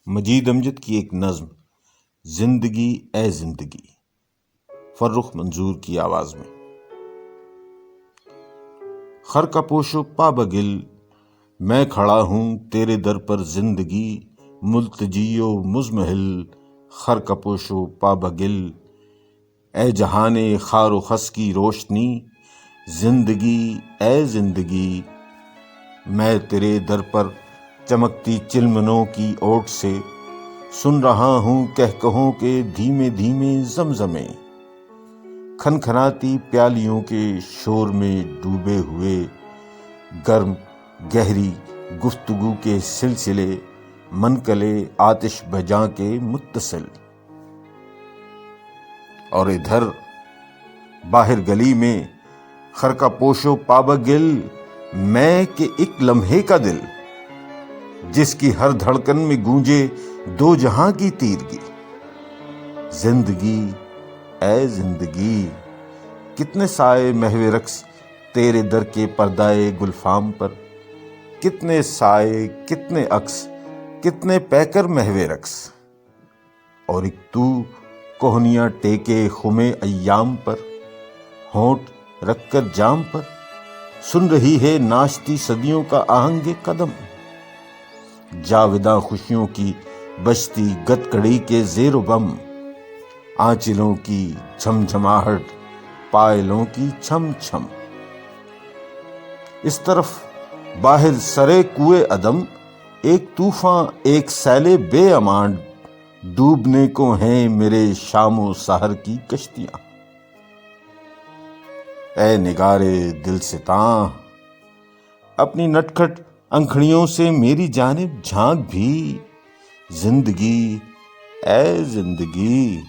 مجید امجد کی ایک نظم زندگی اے زندگی، فرخ منظور کی آواز میں۔ خر کا پوش و پا بگل میں کھڑا ہوں تیرے در پر زندگی، ملتجی و مزمحل خر کا پوش و پا بگل، اے جہان خار و خس کی روشنی، زندگی اے زندگی، میں تیرے در پر چمکتی چلمنوں کی اوٹ سے سن رہا ہوں کہکہوں کے دھیمے دھیمے زمزمے، کھنکھناتی پیالیوں کے شور میں ڈوبے ہوئے گرم گہری گفتگو کے سلسلے، منقلے آتش بھجاں کے متصل۔ اور ادھر باہر گلی میں خر کا پوش و پابگل میں کہ ایک لمحے کا دل، جس کی ہر دھڑکن میں گونجے دو جہاں کی تیرگی، زندگی اے زندگی، کتنے سائے محو رقص تیرے در کے پردائے گلفام پر، کتنے سائے کتنے عکس کتنے پیکر محو رقص، اور ایک تو کوہنیاں ٹیکے خمے ایام پر، ہونٹ رکھ کر جام پر سن رہی ہے ناشتی صدیوں کا آہنگ قدم، جاوداں خوشیوں کی بجتی گت کڑی کے زیر و بم، آنچلوں کی جھمجھماہٹ پائلوں کی چھم چھم۔ اس طرف باہر سرے کوئے عدم ایک طوفاں ایک سیلے بے امان، ڈوبنے کو ہیں میرے شام و سحر کی کشتیاں، اے نگارے دل ستاں اپنی نٹکھٹ انکھڑیوں سے میری جانب جھانک بھی، زندگی اے زندگی۔